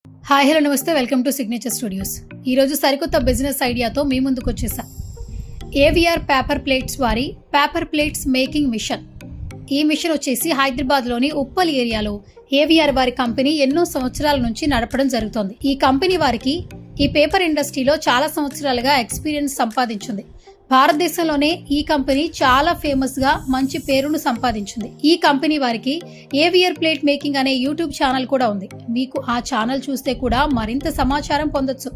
Hi hello నమస్తే, welcome to signature studios. ఈరోజు సరికొత్త బిజినెస్ ఐడియాతో మీ ముందుకు వచ్చేసా. ఏవిఆర్ పేపర్ ప్లేట్స్ వారి పేపర్ ప్లేట్స్ మేకింగ్ మిషన్. ఈ మిషన్ వచ్చేసి హైదరాబాద్లోని ఉప్పల్ ఏరియాలో ఏవిఆర్ వారి కంపెనీ ఎన్నో సంవత్సరాల నుంచి నడపడం జరుగుతోంది. ఈ కంపెనీ వారికి ఈ పేపర్ ఇండస్ట్రీలో చాలా సంవత్సరాలుగా ఎక్స్పీరియన్స్ సంపాదించింది. భారతదేశంలోనే ఈ కంపెనీ చాలా ఫేమస్ గా మంచి పేరును సంపాదించింది. ఈ కంపెనీ వారికి ఏవిఆర్ ప్లేట్ మేకింగ్ అనే యూట్యూబ్ ఛానల్ కూడా ఉంది. మీకు ఆ ఛానల్ చూస్తే కూడా మరింత సమాచారం పొందొచ్చు.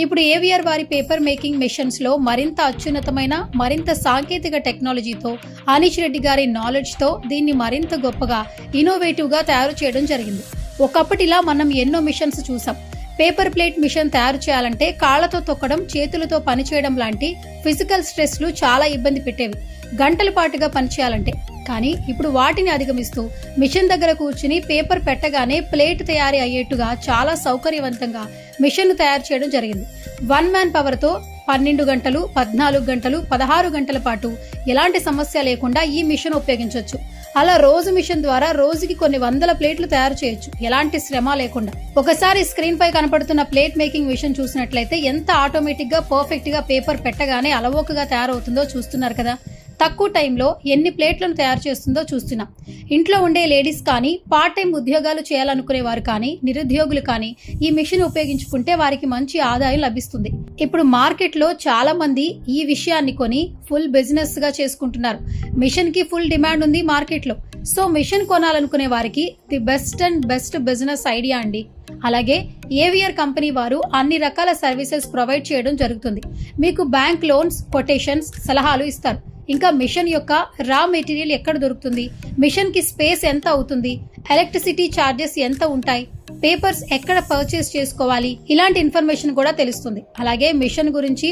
ఇప్పుడు ఏవిఆర్ వారి పేపర్ మేకింగ్ మిషన్స్ లో మరింత అత్యున్నతమైన మరింత సాంకేతిక టెక్నాలజీతో అనీష్ రెడ్డి గారి నాలెడ్జ్ తో దీన్ని మరింత గొప్పగా ఇన్నోవేటివ్ గా తయారు చేయడం జరిగింది. ఒకప్పటిలా మనం ఎన్నో మిషన్స్ చూసాం. పేపర్ ప్లేట్ మిషన్ తయారు చేయాలంటే కాళ్లతో తొక్కడం, చేతులతో పనిచేయడం లాంటి ఫిజికల్ స్ట్రెస్లు చాలా ఇబ్బంది పెట్టేవి, గంటల పాటుగా పనిచేయాలంటే. కానీ ఇప్పుడు వాటిని అధిగమిస్తూ మిషన్ దగ్గర కూర్చుని పేపర్ పెట్టగానే ప్లేట్ తయారీ అయ్యేట్టుగా చాలా సౌకర్యవంతంగా మిషన్ తయారు చేయడం జరిగింది. 1 మ్యాన్ పవర్ తో 12 గంటలు, 14 గంటలు, 16 గంటల పాటు ఎలాంటి సమస్య లేకుండా ఈ మిషన్ ఉపయోగించవచ్చు. అలా రోజు మిషన్ ద్వారా రోజుకి కొన్ని వందల ప్లేట్లు తయారు చేయొచ్చు, ఎలాంటి శ్రమ లేకుండా. ఒకసారి స్క్రీన్ పై కనపడుతున్న ప్లేట్ మేకింగ్ మిషన్ చూసినట్లయితే ఎంత ఆటోమేటిక్ గా పర్ఫెక్ట్ గా పేపర్ పెట్టగానే అలవోకగా తయారవుతుందో చూస్తున్నారు కదా. తక్కువ టైంలో ఎన్ని ప్లేట్లను తయారు చేస్తుందో చూస్తున్నాం. ఇంట్లో ఉండే లేడీస్ కానీ, పార్ట్ టైం ఉద్యోగాలు చేయాలనుకునే వారు కానీ, నిరుద్యోగులు కానీ ఈ మిషన్ ఉపయోగించుకుంటే వారికి మంచి ఆదాయం లభిస్తుంది. ఇప్పుడు మార్కెట్లో చాలా మంది ఈ విషయాన్ని కొని ఫుల్ బిజినెస్ గా చేసుకుంటున్నారు. మిషన్ కి ఫుల్ డిమాండ్ ఉంది మార్కెట్లో. సో మిషన్ కొనాలనుకునే వారికి the best and best business idea అండి. అలాగే ఏవిఆర్ కంపెనీ వారు అన్ని రకాల సర్వీసెస్ ప్రొవైడ్ చేయడం జరుగుతుంది. మీకు బ్యాంక్ లోన్స్, కొటేషన్స్, సలహాలు ఇస్తారు. ఇంకా మిషన్ యొక్క రా మెటీరియల్ ఎక్కడ దొరుకుతుంది, మిషన్ కి స్పేస్ ఎంత అవుతుంది, ఎలక్ట్రిసిటీ ఛార్జెస్ ఎంత ఉంటాయి, పేపర్స్ ఎక్కడ పర్చేస్ చేసుకోవాలి, ఇలాంటి ఇన్ఫర్మేషన్ కూడా తెలుస్తుంది. అలాగే మిషన్ గురించి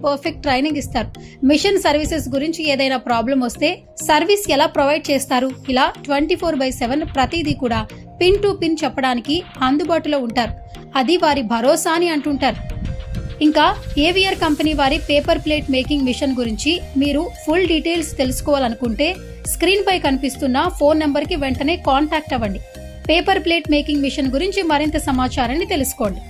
పర్ఫెక్ట్ ట్రైనింగ్ ఇస్తారు. మిషన్ సర్వీసెస్ గురించి ఏదైనా ప్రాబ్లం వస్తే సర్వీస్ ఎలా ప్రొవైడ్ చేస్తారు, ఇలా 24/7 ప్రతిదీ కూడా పిన్ టు పిన్ చెప్పడానికి అందుబాటులో ఉంటారు. అది వారి భరోసా అని అంటుంటారు. ఇంకా ఏవిఆర్ కంపెనీ వారి పేపర్ ప్లేట్ మేకింగ్ మిషన్ గురించి మీరు ఫుల్ డీటెయిల్స్ తెలుసుకోవాలనుకుంటే స్క్రీన్ పై కనిపిస్తున్న ఫోన్ నెంబర్ కి వెంటనే కాంటాక్ట్ అవ్వండి. పేపర్ ప్లేట్ మేకింగ్ మిషన్ గురించి మరింత సమాచారాన్ని తెలుసుకోండి.